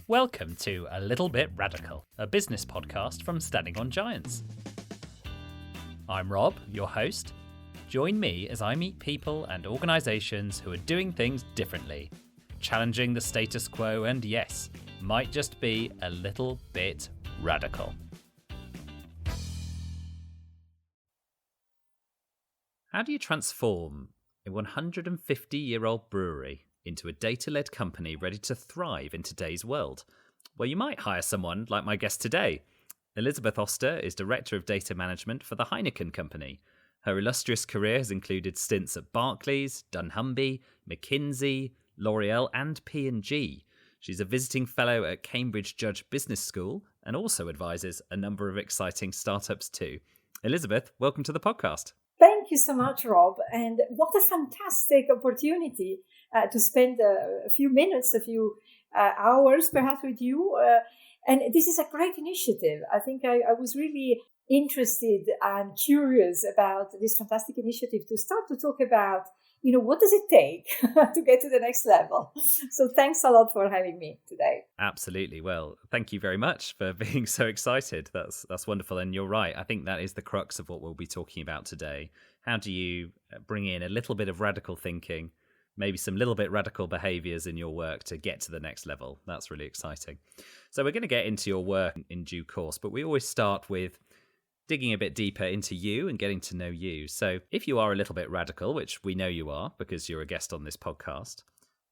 Welcome to A Little Bit Radical, a business podcast from Standing on Giants. I'm Rob, your host. Join me as I meet people and organisations who are doing things differently, challenging the status quo and, yes, might just be a little bit radical. How do you transform a 150-year-old brewery into a data-led company ready to thrive in today's world? Well, you might hire someone like my guest today. Elizabeth Osta is Director of Data Management for the Heineken Company. Her illustrious career has included stints at Barclays, dunnhumby, Mckinsey, L'Oreal and P&G. She's a visiting fellow at Cambridge Judge Business School and also advises a number of exciting startups too. Elizabeth, welcome to the podcast. Thank you so much, Rob. And what a fantastic opportunity to spend a few minutes, a few hours perhaps with you. And this is a great initiative. I think I was really interested and curious about this fantastic initiative to start to talk about, what does it take to get to the next level? So thanks a lot for having me today. Absolutely. Well, thank you very much for being so excited. That's wonderful. And you're right. I think that is the crux of what we'll be talking about today. How do you bring in a little bit of radical thinking, maybe some little bit radical behaviors in your work to get to the next level? That's really exciting. So we're going to get into your work in due course, but we always start with digging a bit deeper into you and getting to know you. So if you are a little bit radical, which we know you are because you're a guest on this podcast,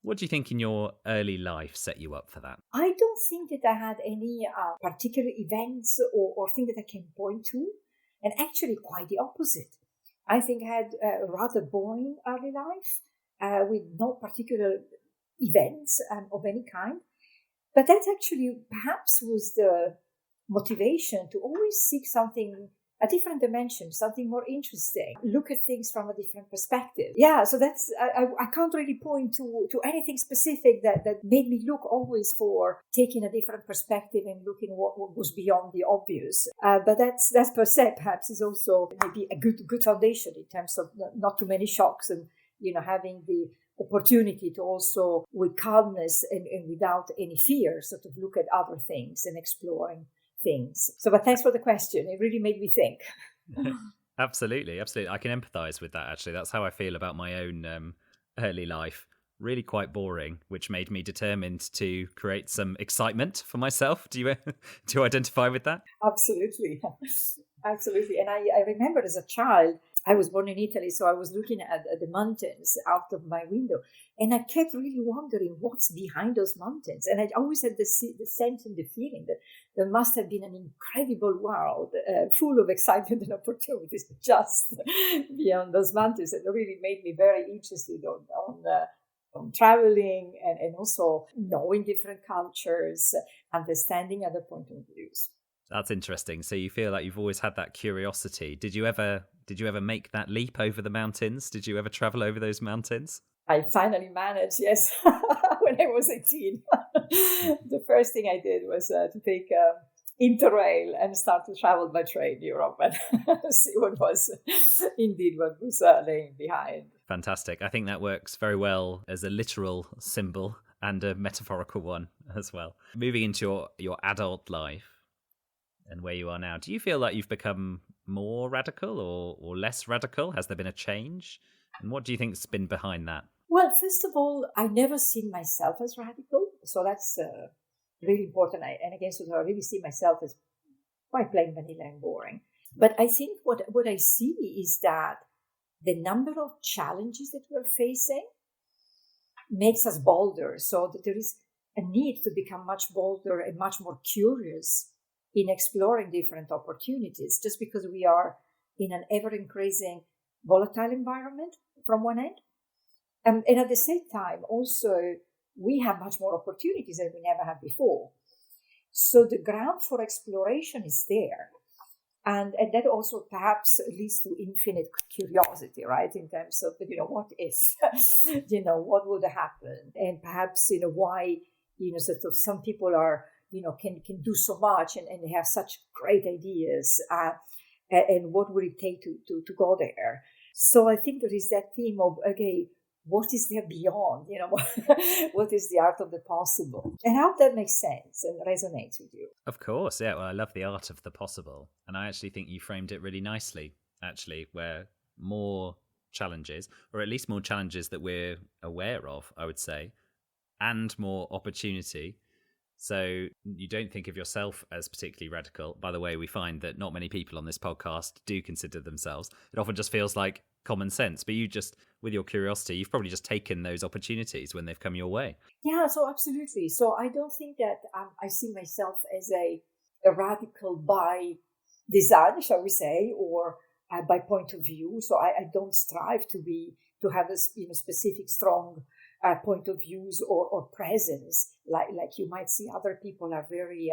what do you think in your early life set you up for that? I don't think that I had any particular events or thing that I can point to. And actually quite the opposite. I think I had a rather boring early life with no particular events of any kind. But that actually perhaps was the motivation to always seek something, a different dimension, something more interesting, look at things from a different perspective. Yeah, so that's, I can't really point to anything specific that made me look always for taking a different perspective and looking what was beyond the obvious. But that's per se perhaps is also maybe a good foundation in terms of not too many shocks and, having the opportunity to also with calmness and without any fear sort of look at other things and exploring things. So, but thanks for the question. It really made me think. Absolutely. I can empathize with that, actually. That's how I feel about my own early life. Really quite boring, which made me determined to create some excitement for myself. Do you identify with that? Absolutely. Absolutely. And I remember as a child, I was born in Italy, so I was looking at the mountains out of my window. And I kept really wondering what's behind those mountains. And I always had the sense and the feeling that there must have been an incredible world full of excitement and opportunities just beyond those mountains. And it really made me very interested on traveling and also knowing different cultures, understanding other point of views. That's interesting. So you feel like you've always had that curiosity. Did you ever make that leap over the mountains? Did you ever travel over those mountains? I finally managed, yes, when I was 18. The first thing I did was to take Interrail and start to travel by train Europe and see what was laying behind. Fantastic. I think that works very well as a literal symbol and a metaphorical one as well. Moving into your adult life and where you are now, do you feel like you've become more radical or less radical? Has there been a change? And what do you think's been behind that? Well, first of all, I never seen myself as radical. So that's really important. And again, so I really see myself as quite plain vanilla and boring. But I think what I see is that the number of challenges that we're facing makes us bolder. So that there is a need to become much bolder and much more curious in exploring different opportunities, just because we are in an ever-increasing volatile environment from one end. And at the same time, also, we have much more opportunities than we never had before. So the ground for exploration is there. And that also perhaps leads to infinite curiosity, right? In terms of, what if, what would happen? And perhaps, why, sort of some people are, can do so much and they have such great ideas. And what would it take to go there? So I think there is that theme of, okay, what is there beyond, what is the art of the possible? And I hope that makes sense and resonates with you. Of course, yeah. Well, I love the art of the possible. And I actually think you framed it really nicely, actually, where more challenges, or at least more challenges that we're aware of, I would say, and more opportunity. So you don't think of yourself as particularly radical. By the way, we find that not many people on this podcast do consider themselves. It often just feels like common sense. But you just, with your curiosity, you've probably just taken those opportunities when they've come your way. Yeah, so absolutely. So I don't think that I see myself as a radical by design, shall we say, or by point of view. So I don't strive to have a specific strong point of views or presence, like you might see other people are very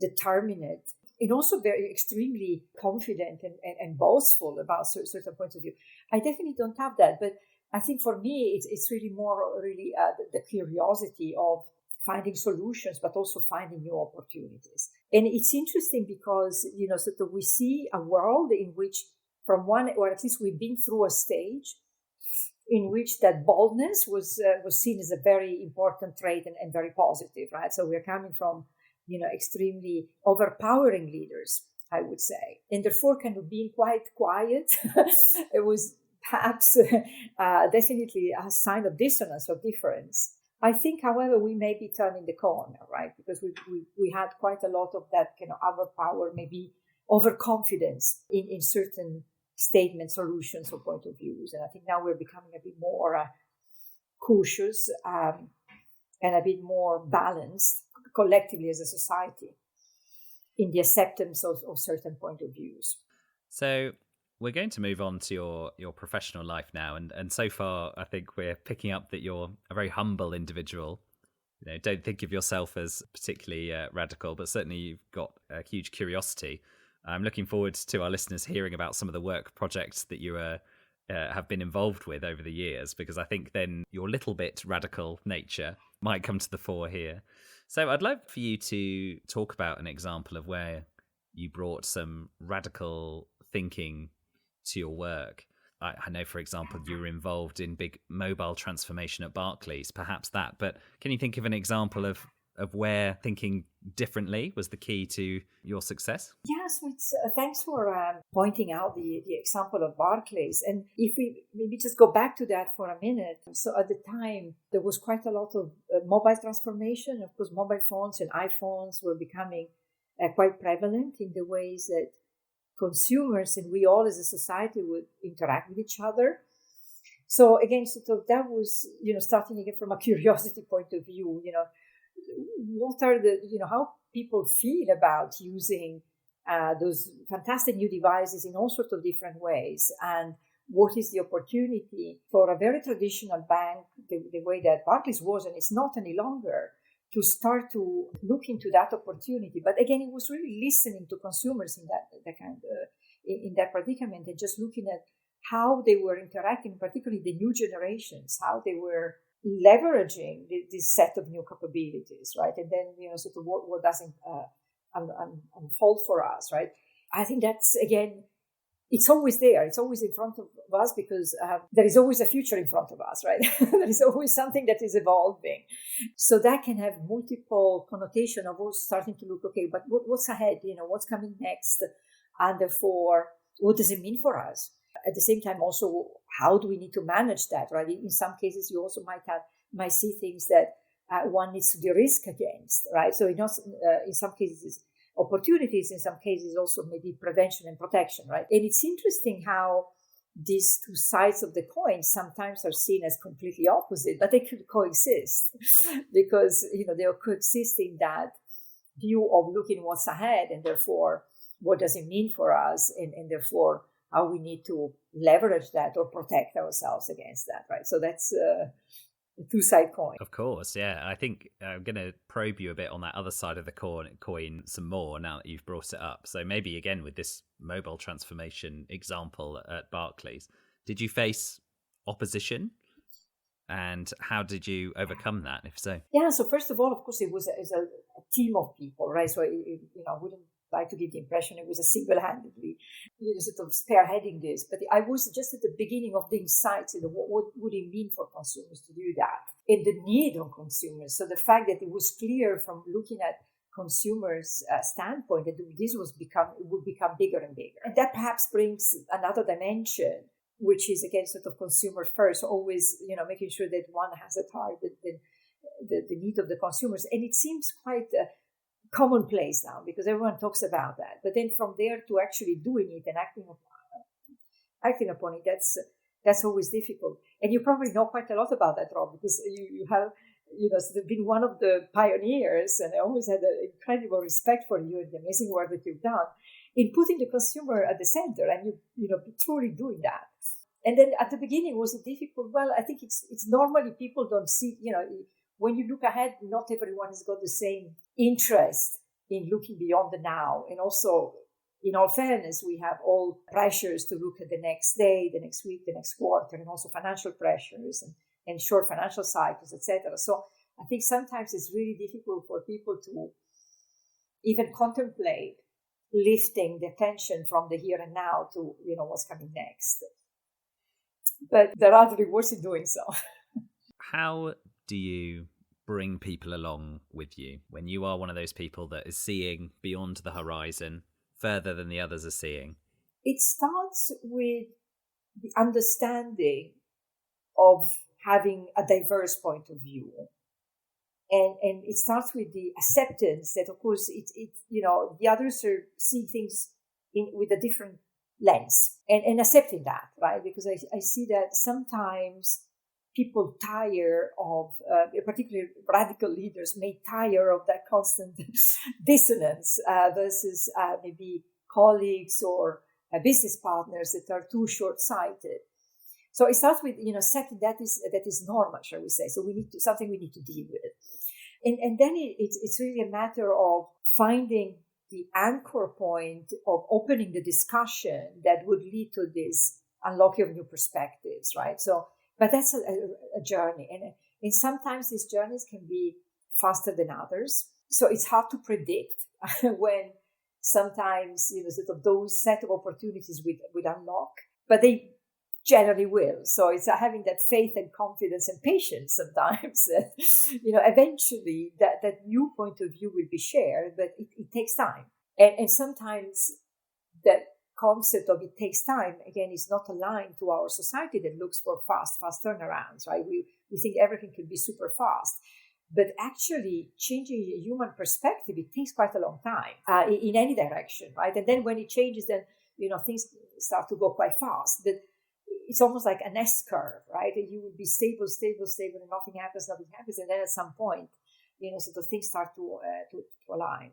determined and also very extremely confident and boastful about certain points of view. I definitely don't have that, but I think for me it's really more the curiosity of finding solutions, but also finding new opportunities. And it's interesting because sort of we see a world in which, from one, or at least we've been through a stage in which that boldness was seen as a very important trait and very positive, right? So we're coming from, extremely overpowering leaders, I would say, and therefore kind of being quite quiet. It was perhaps definitely a sign of dissonance or difference. I think, however, we may be turning the corner, right? Because we had quite a lot of that kind of overpower, maybe overconfidence in certain statement solutions or point of views. And I think now we're becoming a bit more cautious and a bit more balanced collectively as a society in the acceptance of certain point of views. So we're going to move on to your professional life now. And so far, I think we're picking up that you're a very humble individual. Don't think of yourself as particularly radical, but certainly you've got a huge curiosity. I'm looking forward to our listeners hearing about some of the work projects that you have been involved with over the years, because I think then your little bit radical nature might come to the fore here. So I'd love for you to talk about an example of where you brought some radical thinking to your work. I know, for example, you were involved in big mobile transformation at Barclays, perhaps that. But can you think of an example of where thinking differently was the key to your success? Yes, thanks for pointing out the example of Barclays. And if we maybe just go back to that for a minute. So at the time, there was quite a lot of mobile transformation. Of course, mobile phones and iPhones were becoming quite prevalent in the ways that consumers and we all as a society would interact with each other. So again, sort of that was, starting again from a curiosity point of view, what are how people feel about using those fantastic new devices in all sorts of different ways, and what is the opportunity for a very traditional bank, the way that Barclays was, and it's not any longer, to start to look into that opportunity. But again, it was really listening to consumers in that kind of, in that predicament, and just looking at how they were interacting, particularly the new generations, how they were leveraging this set of new capabilities, right? And then, sort of what doesn't unfold for us, right? I think that's, again, it's always there. It's always in front of us because there is always a future in front of us, right? There is always something that is evolving. So that can have multiple connotation of also starting to look, okay, but what's ahead? What's coming next? And therefore, what does it mean for us? At the same time, also, how do we need to manage that, right? In some cases, you also might see things that one needs to de-risk against, right? So in some cases, opportunities, in some cases also maybe prevention and protection, right? And it's interesting how these two sides of the coin sometimes are seen as completely opposite, but they could coexist because, they are coexisting that view of looking what's ahead and therefore what does it mean for us and therefore how we need to leverage that or protect ourselves against that, right? So that's a two-side coin. Of course, yeah. I think I'm going to probe you a bit on that other side of the coin some more now that you've brought it up. So maybe again with this mobile transformation example at Barclays, did you face opposition? And how did you overcome that, if so? Yeah, so first of all, of course, it was a team of people, right? So, I wouldn't like to give the impression it was a single-handedly, sort of spearheading this. But I was just at the beginning of the insights into what would it mean for consumers to do that, and the need on consumers. So the fact that it was clear from looking at consumers' standpoint that this would become bigger and bigger. And that perhaps brings another dimension, which is again sort of consumer first, always making sure that one has at heart the need of the consumers. And it seems quite commonplace now because everyone talks about that. But then from there to actually doing it and acting upon it, that's always difficult. And you probably know quite a lot about that, Rob, because you have sort of been one of the pioneers, and I always had an incredible respect for you and the amazing work that you've done in putting the consumer at the center, and you truly doing that. And then at the beginning, was it difficult? Well, I think it's normally people don't see, when you look ahead, not everyone has got the same interest in looking beyond the now. And also, in all fairness, we have all pressures to look at the next day, the next week, the next quarter, and also financial pressures and short financial cycles, etc. So I think sometimes it's really difficult for people to even contemplate lifting the attention from the here and now to, what's coming next. But there are rewards in doing so. How do you bring people along with you when you are one of those people that is seeing beyond the horizon further than the others are seeing? It starts with the understanding of having a diverse point of view. And it starts with the acceptance that, of course, the others are seeing things with a different lens and accepting that, right? Because I see that sometimes people tire of, particularly radical leaders may tire of that constant dissonance versus maybe colleagues or business partners that are too short-sighted. So it starts with accepting that is normal, shall we say? So we need to deal with, and then it's really a matter of finding the anchor point of opening the discussion that would lead to this unlocking of new perspectives, right? So, but that's a journey, and sometimes these journeys can be faster than others. So it's hard to predict when sometimes sort of those set of opportunities would unlock, but they generally will. So it's having that faith and confidence and patience sometimes that, eventually that new point of view will be shared, but it takes time. And sometimes that concept of it takes time, again, is not aligned to our society that looks for fast turnarounds, right? We think everything can be super fast. But actually changing a human perspective, it takes quite a long time in any direction, right? And then when it changes, then, things start to go quite fast. But it's almost like an S curve, right? And you will be stable, and nothing happens. And then at some point, sort of things start to align.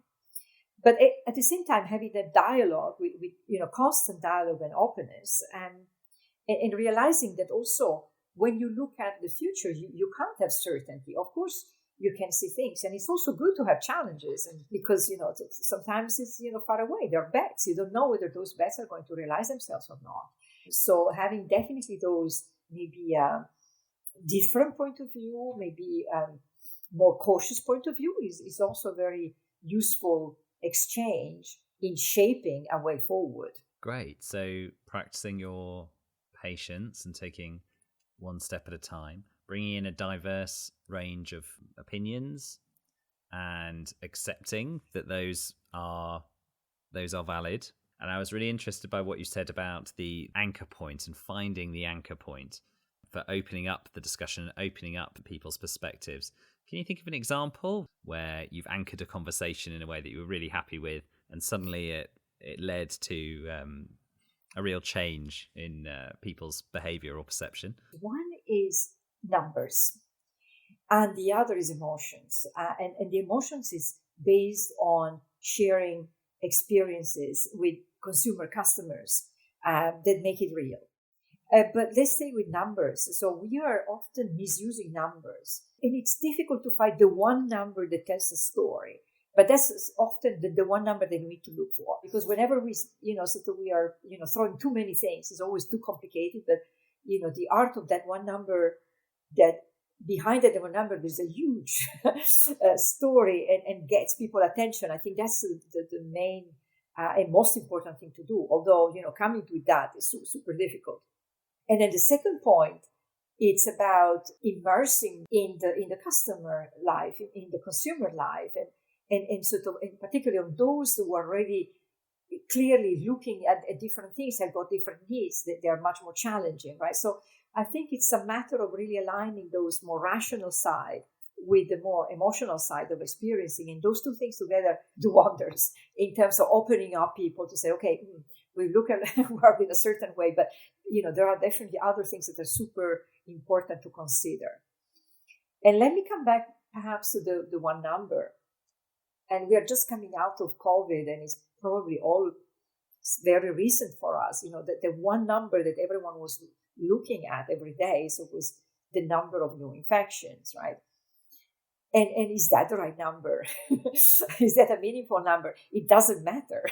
But at the same time, having that dialogue with constant dialogue and openness, and realizing that also when you look at the future, you can't have certainty. Of course, you can see things, and it's also good to have challenges, and because sometimes it's far away. There are bets. You don't know whether those bets are going to realize themselves or not. So having definitely those maybe different point of view, maybe more cautious point of view is also very useful exchange in shaping a way forward. Great. So practicing your patience and taking one step at a time, bringing in a diverse range of opinions and accepting that those are valid. And I was really interested by what you said about the anchor point and finding the anchor point for opening up the discussion, opening up people's perspectives. Can you think of an example where you've anchored a conversation in a way that you were really happy with, and suddenly it led to a real change in people's behavior or perception? One is numbers, and the other is emotions. And the emotions is based on sharing experiences with consumer customers that make it real. But let's stay with numbers. So we are often misusing numbers, and it's difficult to find the one number that tells a story. But that's often the one number that we need to look for, because whenever we are throwing too many things, it's always too complicated. But the art of that one number, that behind that one number there's a huge story and gets people attention. I think that's the main and most important thing to do. Although, coming with that is super difficult. And then the second point, it's about immersing in the customer life, in the consumer life, and sort of, and particularly on those who are already clearly looking at different things, have got different needs, that they are much more challenging, right? So I think it's a matter of really aligning those more rational side with the more emotional side of experiencing, and those two things together do wonders in terms of opening up people to say, okay, we look at work in a certain way, but there are definitely other things that are super important to consider. And let me come back perhaps to the one number. And we are just coming out of COVID, and it's probably all very recent for us, that the one number that everyone was looking at every day, so it was the number of new infections, right? And is that the right number? Is that a meaningful number? It doesn't matter.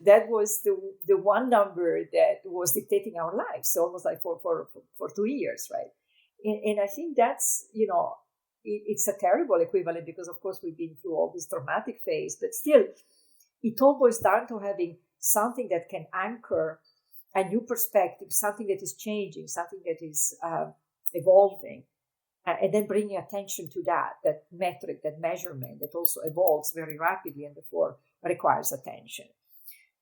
That was the one number that was dictating our lives, so almost like for 2 years, right? And I think that's, it's a terrible equivalent, because of course we've been through all this traumatic phase, but still it all boils down to having something that can anchor a new perspective, something that is changing, something that is evolving. And then bringing attention to that metric, that measurement that also evolves very rapidly and therefore requires attention.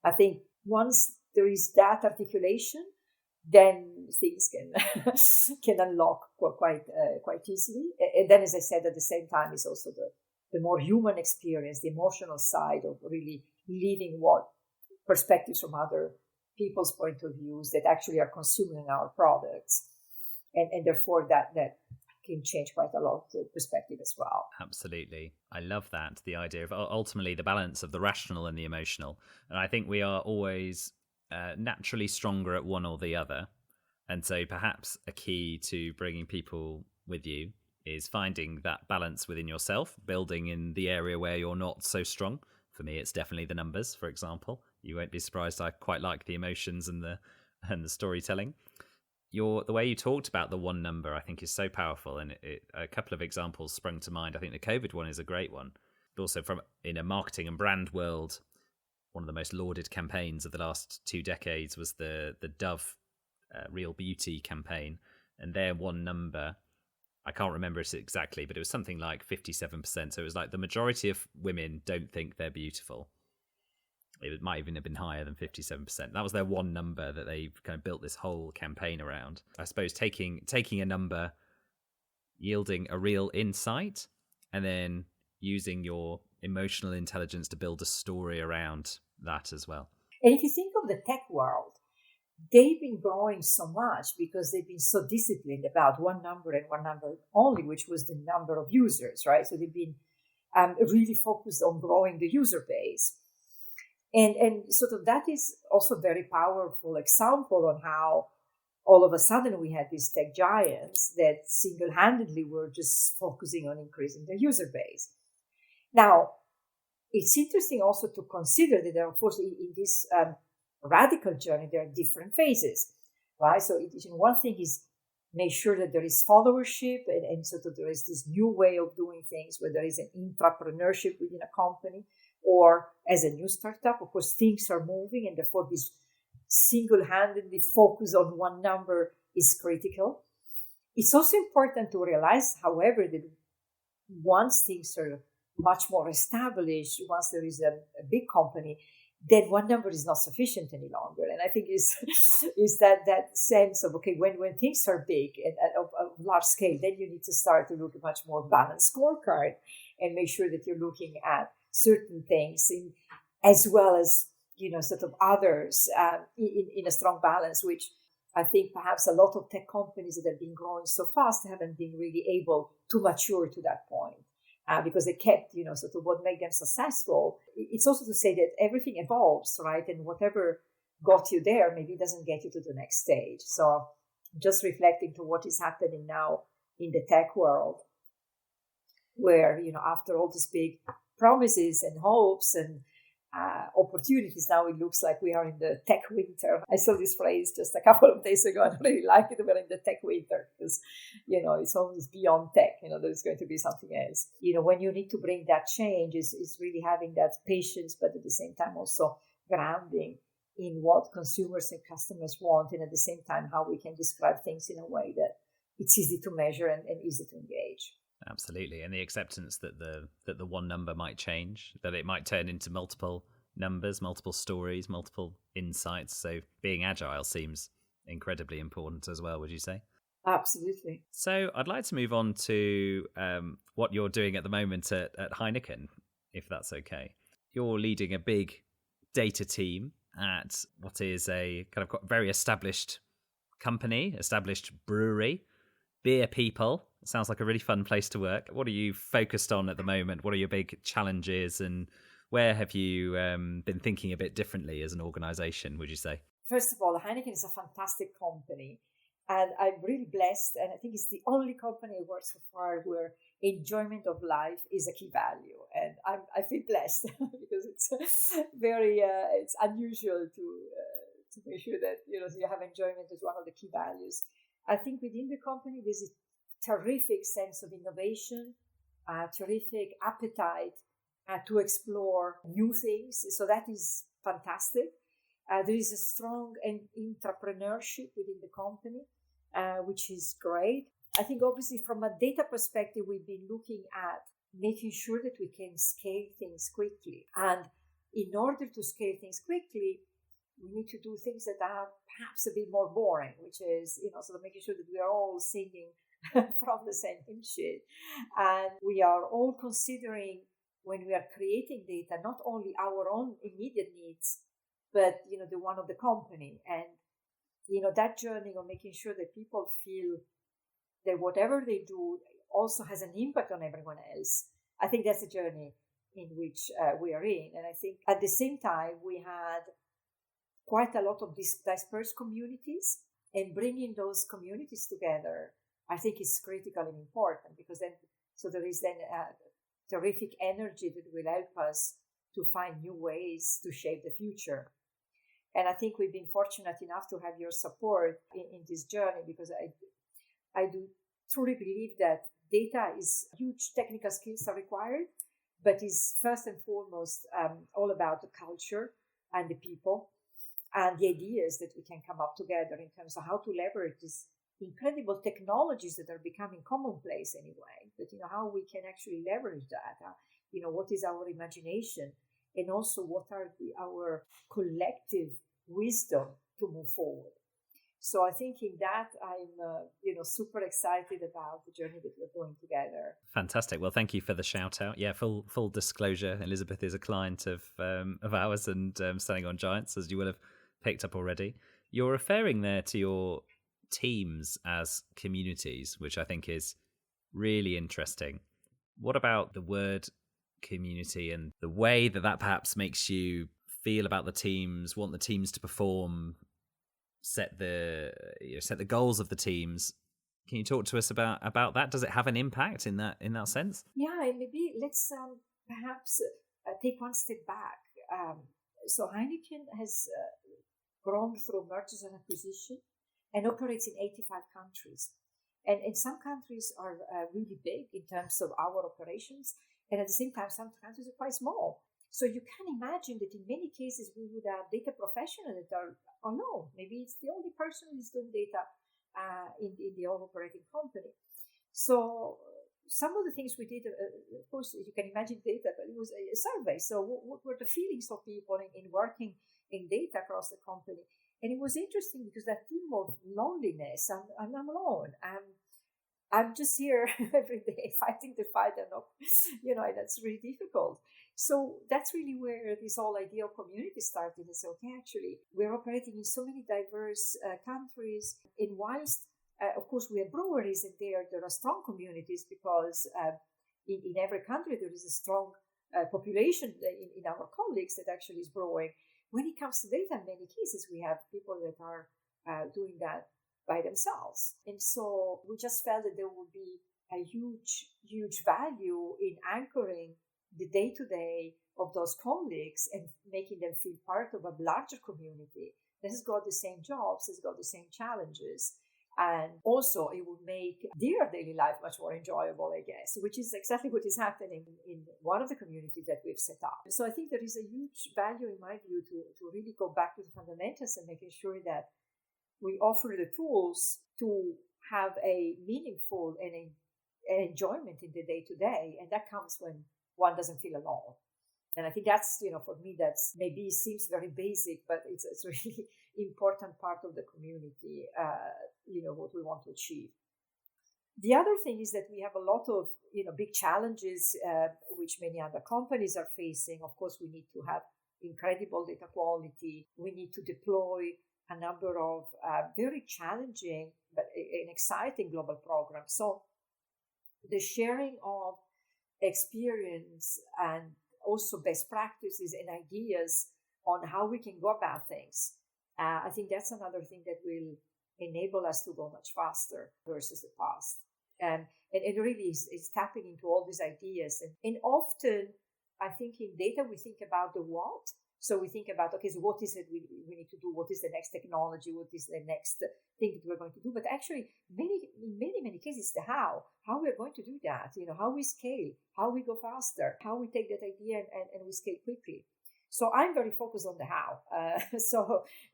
I think once there is that articulation, then things can unlock quite easily. And then, as I said, at the same time is also the more human experience, the emotional side of really living what perspectives from other people's point of views that actually are consuming our products. And therefore that can change quite a lot the perspective as well. Absolutely. I love that. The idea of ultimately the balance of the rational and the emotional. And I think we are always naturally stronger at one or the other. And so perhaps a key to bringing people with you is finding that balance within yourself, building in the area where you're not so strong. For me, it's definitely the numbers, for example. You won't be surprised. I quite like the emotions and the storytelling. The way you talked about the one number, I think, is so powerful, and a couple of examples sprung to mind. I think the COVID one is a great one, but also from in a marketing and brand world, one of the most lauded campaigns of the last 2 decades was the Dove Real Beauty campaign, and their one number, I can't remember it exactly, but it was something like 57%. So it was like the majority of women don't think they're beautiful. It might even have been higher than 57%. That was their one number that they've kind of built this whole campaign around. I suppose taking a number, yielding a real insight, and then using your emotional intelligence to build a story around that as well. And if you think of the tech world, they've been growing so much because they've been so disciplined about one number and one number only, which was the number of users, right? So they've been really focused on growing the user base. And sort of that is also a very powerful example on how all of a sudden we had these tech giants that single-handedly were just focusing on increasing their user base. Now, it's interesting also to consider that there are, of course, in this radical journey, there are different phases, right? So one thing is make sure that there is followership and sort of there is this new way of doing things where there is an intrapreneurship within a company, or as a new startup, of course, things are moving, and therefore this single-handedly focus on one number is critical. It's also important to realize, however, that once things are much more established, once there is a big company, then one number is not sufficient any longer. And I think is that sense of, okay, when things are big and of large scale, then you need to start to look at much more balanced scorecard and make sure that you're looking at certain things as well as, sort of others in a strong balance, which I think perhaps a lot of tech companies that have been growing so fast haven't been really able to mature to that point. Because they kept, sort of what made them successful. It's also to say that everything evolves, right? And whatever got you there maybe doesn't get you to the next stage. So just reflecting to what is happening now in the tech world, where, after all these big promises and hopes and opportunities, now it looks like we are in the tech winter. I saw this phrase just a couple of days ago, and I really like it. We're in the tech winter because, it's always beyond tech. There's going to be something else. When you need to bring that change is really having that patience, but at the same time also grounding in what consumers and customers want, and at the same time how we can describe things in a way that it's easy to measure and easy to engage. Absolutely, and the acceptance that the one number might change, that it might turn into multiple numbers, multiple stories, multiple insights. So being agile seems incredibly important as well, would you say? Absolutely. So I'd like to move on to what you're doing at the moment at Heineken, if that's okay. You're leading a big data team at what is a kind of very established company, established brewery, beer people. It sounds like a really fun place to work. What are you focused on at the moment? What are your big challenges, and where have you been thinking a bit differently as an organization, would you say? First of all, Heineken is a fantastic company. And I'm really blessed, and I think it's the only company I worked so far where enjoyment of life is a key value. And I feel blessed because it's very it's unusual to make sure that you have enjoyment as one of the key values. I think within the company there's a terrific sense of innovation, terrific appetite to explore new things. So that is fantastic. There is a strong entrepreneurship within the company, which is great. I think obviously from a data perspective, we've been looking at making sure that we can scale things quickly. And in order to scale things quickly, we need to do things that are perhaps a bit more boring, which is, sort of making sure that we are all singing from the same hymn sheet. And we are all considering when we are creating data, not only our own immediate needs, but the one of the company. And that journey of making sure that people feel that whatever they do also has an impact on everyone else, I think that's a journey in which we are in. And I think at the same time we had quite a lot of dispersed communities, and bringing those communities together I think is critical and important, because then there is then a terrific energy that will help us to find new ways to shape the future. And I think we've been fortunate enough to have your support in this journey, because I do truly believe that data is huge, technical skills are required, but is first and foremost all about the culture and the people and the ideas that we can come up together in terms of how to leverage these incredible technologies that are becoming commonplace anyway, but how we can actually leverage that, what is our imagination, and also what are our collective wisdom to move forward. So I think in that I'm super excited about the journey that we're going together. Fantastic. Well, thank you for the shout out. Yeah, full disclosure, Elizabeth is a client of ours and Standing on Giants, as you will have picked up already. You're referring there to your teams as communities, which I think is really interesting. What about the word community and the way that perhaps makes you feel about the teams, want the teams to perform, set the goals of the teams? Can you talk to us about that? Does it have an impact in that sense? Yeah, and maybe let's perhaps take one step back. So Heineken has grown through mergers and acquisition and operates in 85 countries. And some countries are really big in terms of our operations, and at the same time, some countries are quite small. So you can imagine that in many cases we would have data professionals that are, no, maybe it's the only person who's doing data in the operating company. So some of the things we did, of course, you can imagine data, but it was a survey. So what were the feelings of people in working in data across the company? And it was interesting because that theme of loneliness, I'm alone. I'm just here every day fighting the fight, and that's really difficult. So that's really where this whole idea of community started. And so, okay, actually, we're operating in so many diverse countries. And whilst, of course, we have breweries, and there are strong communities because in every country there is a strong population in our colleagues that actually is brewing. When it comes to data, in many cases, we have people that are doing that by themselves. And so we just felt that there would be a huge, huge value in anchoring the day-to-day of those colleagues and making them feel part of a larger community that has got the same jobs, has got the same challenges. And also, it would make their daily life much more enjoyable, I guess, which is exactly what is happening in one of the communities that we've set up. So I think there is a huge value, in my view, to really go back to the fundamentals and making sure that we offer the tools to have a meaningful and enjoyment in the day-to-day. And that comes when one doesn't feel alone. And I think that's, for me, that's maybe seems very basic, but it's a really important part of the community, what we want to achieve. The other thing is that we have a lot of, big challenges, which many other companies are facing. Of course, we need to have incredible data quality. We need to deploy a number of very challenging but and exciting global programs. So the sharing of experience and also best practices and ideas on how we can go about things. I think that's another thing that will enable us to go much faster versus the past. And it really is tapping into all these ideas. And often, I think in data, we think about the what. So we think about, okay, so what is it we need to do? What is the next technology? What is the next thing that we're going to do? But actually, in many cases, the how we're going to do that, how we scale, how we go faster, how we take that idea and we scale quickly. So I'm very focused on the how.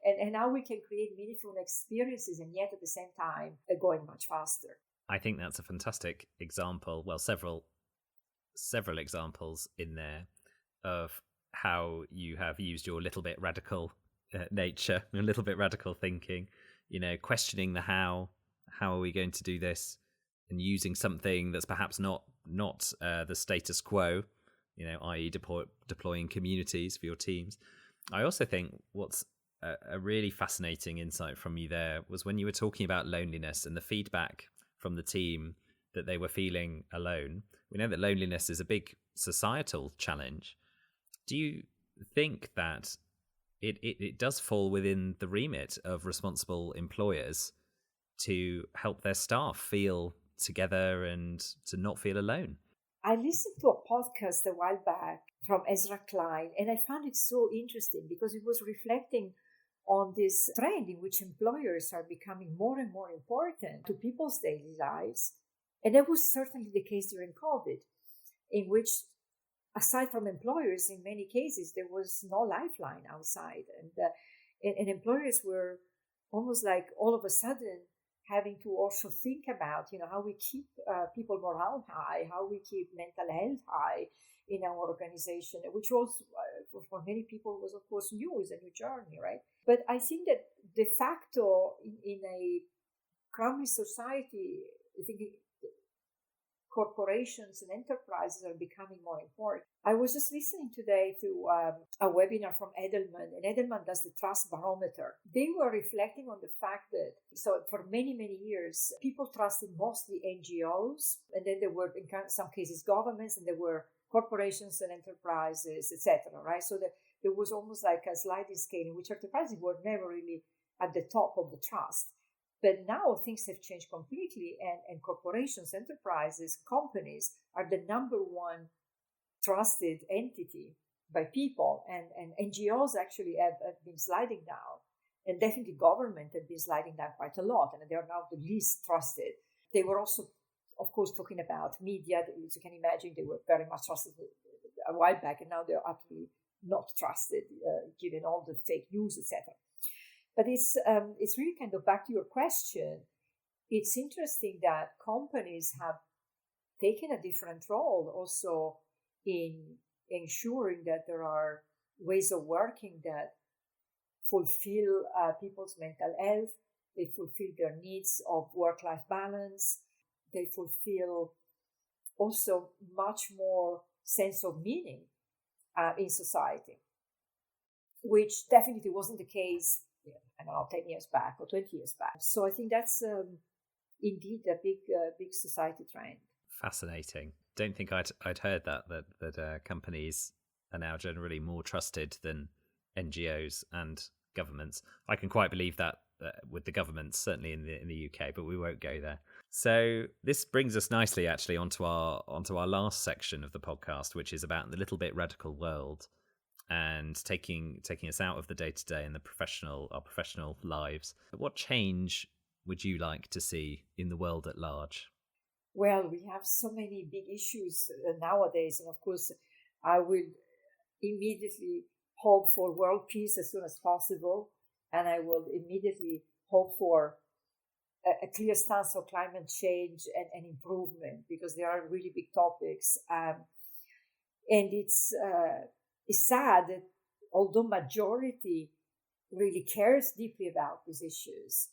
And how we can create meaningful experiences and yet at the same time going much faster. I think that's a fantastic example. Well, several examples in there of how you have used your little bit radical nature, a little bit radical thinking, questioning the how are we going to do this, and using something that's perhaps not the status quo, i.e. deploying communities for your teams. I also think what's a really fascinating insight from you there was when you were talking about loneliness and the feedback from the team that they were feeling alone. We know that loneliness is a big societal challenge. Do you think that it does fall within the remit of responsible employers to help their staff feel together and to not feel alone? I listened to a podcast a while back from Ezra Klein, and I found it so interesting because it was reflecting on this trend in which employers are becoming more and more important to people's daily lives. And that was certainly the case during COVID, in which, aside from employers, in many cases, there was no lifeline outside. And employers were almost like all of a sudden having to also think about, how we keep people morale high, how we keep mental health high in our organization, which was, for many people, was, of course, new, is a new journey, right? But I think that de facto, in a crowded society, I think corporations and enterprises are becoming more important. I was just listening today to a webinar from Edelman, and Edelman does the trust barometer. They were reflecting on the fact that, so for many, many years, people trusted mostly NGOs, and then there were, in some cases, governments, and there were corporations and enterprises, etc., right? So there was almost like a sliding scale in which enterprises were never really at the top of the trust. But now things have changed completely, and corporations, enterprises, companies are the number one trusted entity by people. And NGOs actually have been sliding down, and definitely government have been sliding down quite a lot, and they are now the least trusted. They were also, of course, talking about media. As you can imagine, they were very much trusted a while back, and now they're utterly not trusted, given all the fake news, etc. But it's really kind of back to your question. It's interesting that companies have taken a different role also in ensuring that there are ways of working that fulfill people's mental health. They fulfill their needs of work-life balance. They fulfill also much more sense of meaning in society, which definitely wasn't the case, 10 years back or 20 years back. So I think that's indeed a big society trend. Fascinating. Don't think I'd heard that companies are now generally more trusted than NGOs and governments. I can quite believe that with the governments, certainly in the UK, but we won't go there. So this brings us nicely actually onto our last section of the podcast, which is about the little bit radical world and taking us out of the day-to-day and our professional lives. What change would you like to see in the world at large? Well, we have so many big issues nowadays. And of course, I will immediately hope for world peace as soon as possible. And I will immediately hope for a clear stance on climate change and improvement, because they are really big topics. And it's sad that although majority really cares deeply about these issues,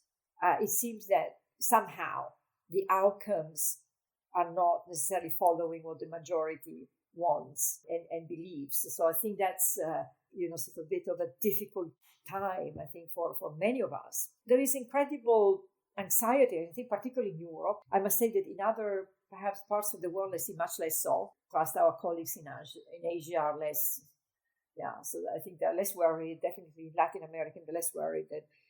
it seems that somehow the outcomes are not necessarily following what the majority wants and believes. So I think that's sort of a bit of a difficult time, I think, for many of us. There is incredible anxiety, I think, particularly in Europe. I must say that in other perhaps parts of the world, I see much less so. Trust our colleagues in Asia are less. Yeah, so I think they're less worried. Definitely in Latin America, they're less worried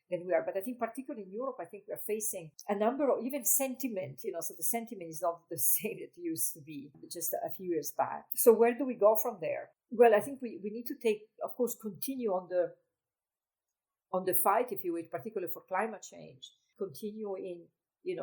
than we are. But I think particularly in Europe, I think we're facing a number of even sentiment, so the sentiment is not the same it used to be just a few years back. So where do we go from there? Well, I think we need to continue on the fight, if you will, particularly for climate change, continue in,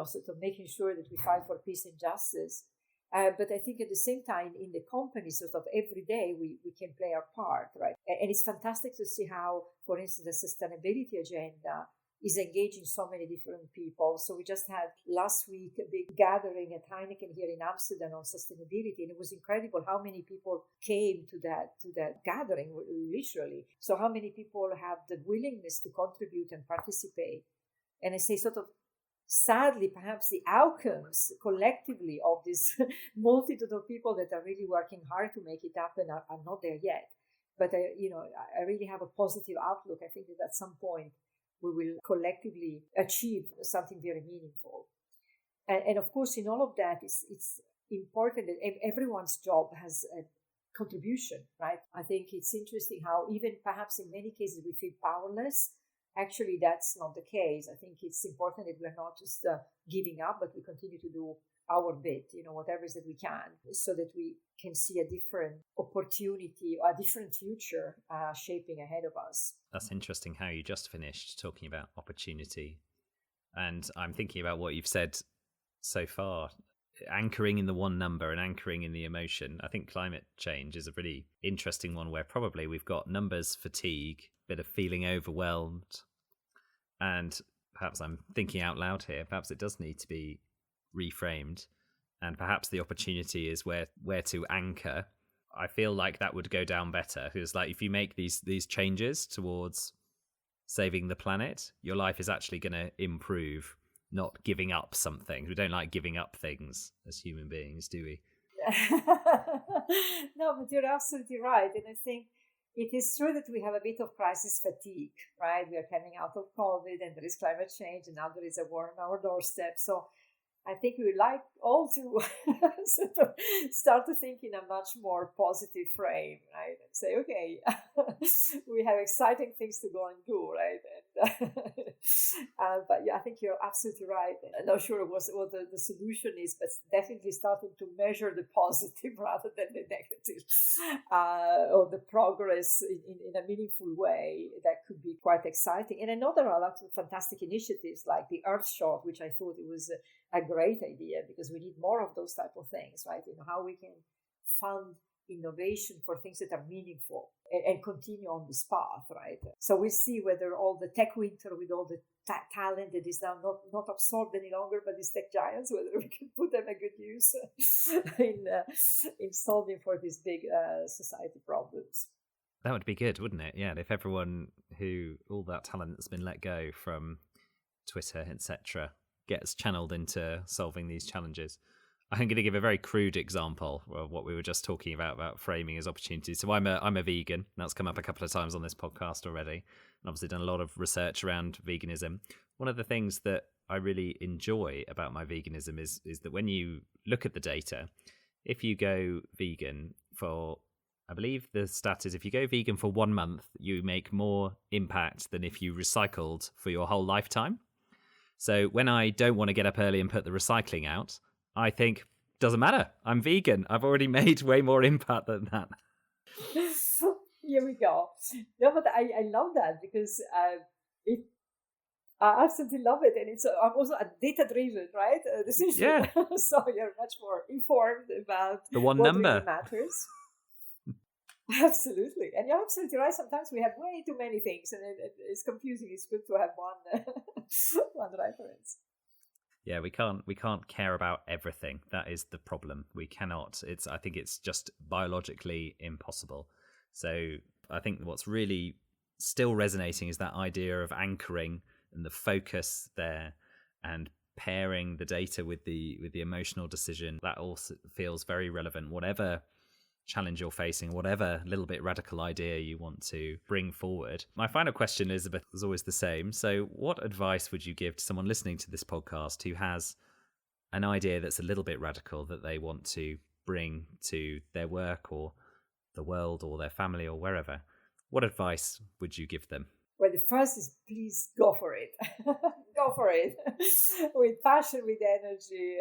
sort of making sure that we fight for peace and justice. But I think at the same time, in the company, sort of every day, we can play our part, right? And it's fantastic to see how, for instance, the sustainability agenda is engaging so many different people. So we just had last week a big gathering at Heineken here in Amsterdam on sustainability, and it was incredible how many people came to that gathering, literally. So how many people have the willingness to contribute and participate? And I say sort of, sadly, perhaps the outcomes collectively of this multitude of people that are really working hard to make it happen are not there yet. But I really have a positive outlook. I think that at some point we will collectively achieve something very meaningful. And of course, in all of that, it's important that everyone's job has a contribution, right? I think it's interesting how even perhaps in many cases we feel powerless. Actually, that's not the case. I think it's important that we're not just giving up, but we continue to do our bit, whatever it is that we can, so that we can see a different opportunity, a different future shaping ahead of us. That's interesting how you just finished talking about opportunity. And I'm thinking about what you've said so far, anchoring in the one number and anchoring in the emotion. I think climate change is a really interesting one where probably we've got numbers fatigue, bit of feeling overwhelmed, and perhaps I'm thinking out loud here, perhaps it does need to be reframed, and perhaps the opportunity is where to anchor. I feel like that would go down better, because like if you make these changes towards saving the planet, your life is actually going to improve, not giving up something. We don't like giving up things as human beings, do we? No, but you're absolutely right. And I think it is true that we have a bit of crisis fatigue, right? We are coming out of COVID and there is climate change and now there is a war on our doorstep. So I think we would like all to sort of start to think in a much more positive frame, right? And say, okay, we have exciting things to go and do, right? And, but yeah, I think you're absolutely right. I'm not sure what the solution is, but definitely starting to measure the positive rather than the negative, or the progress in a meaningful way. That could be quite exciting. And another a lot of fantastic initiatives like the Earth Shot, which I thought it was a great idea, because we need more of those type of things, right? How we can fund innovation for things that are meaningful and continue on this path, right? So we'll see whether all the tech winter with all the talent that is now not absorbed any longer by these tech giants, whether we can put them a good use in solving for these big society problems. That would be good, wouldn't it? Yeah, if all that talent that's been let go from Twitter, etc., gets channeled into solving these challenges. I'm going to give a very crude example of what we were just talking about framing as opportunities. So I'm a vegan. That's come up a couple of times on this podcast already, and obviously done a lot of research around veganism. One of the things that I really enjoy about my veganism is that when you look at the data, if you go vegan for, I believe the stat is, if you go vegan for 1 month, you make more impact than if you recycled for your whole lifetime. So when I don't want to get up early and put the recycling out, I think, doesn't matter. I'm vegan. I've already made way more impact than that. Here we go. No, but I love that, because I absolutely love it. And I'm also a data-driven, right? Decision. Yeah. So you're much more informed about The one what number really matters. Absolutely. And you're absolutely right. Sometimes we have way too many things and it's confusing. It's good to have one, one reference. Yeah, we can't care about everything. That is the problem. We cannot. I think it's just biologically impossible. So I think what's really still resonating is that idea of anchoring and the focus there, and pairing the data with the emotional decision. That also feels very relevant, whatever challenge you're facing, whatever little bit radical idea you want to bring forward. My final question, Elizabeth, is always the same. So what advice would you give to someone listening to this podcast who has an idea that's a little bit radical that they want to bring to their work or the world or their family or wherever? What advice would you give them? Well, the first is please go for it. Go for it with passion, with energy,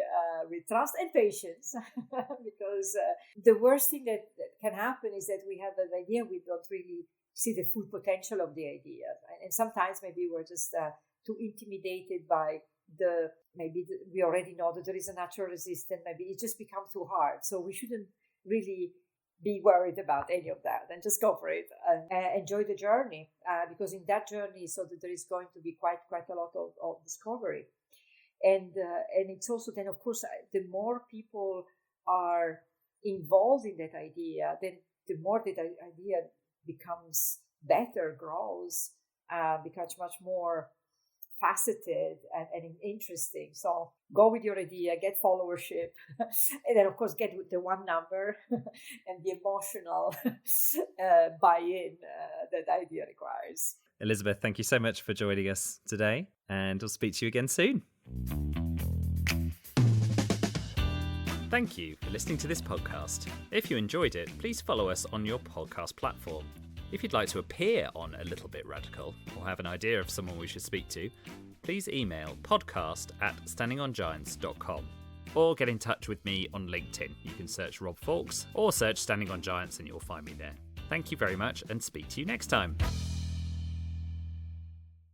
with trust and patience. Because the worst thing that can happen is that we have an idea, we don't really see the full potential of the idea. And sometimes maybe we're just too intimidated by we already know that there is a natural resistance. Maybe it just becomes too hard. So we shouldn't really be worried about any of that and just go for it and enjoy the journey, because in that journey, so that there is going to be quite a lot of discovery, and it's also then, of course, the more people are involved in that idea, then the more that idea becomes better, grows, becomes much more faceted and interesting. So go with your idea, get followership, and then of course get the one number and the emotional buy-in that idea requires. Elizabeth, thank you so much for joining us today, and I'll speak to you again soon. Thank you for listening to this podcast. If you enjoyed it, please follow us on your podcast platform. If you'd like to appear on A Little Bit Radical or have an idea of someone we should speak to, please email podcast@standingongiants.com or get in touch with me on LinkedIn. You can search Rob Fawkes or search Standing on Giants and you'll find me there. Thank you very much and speak to you next time.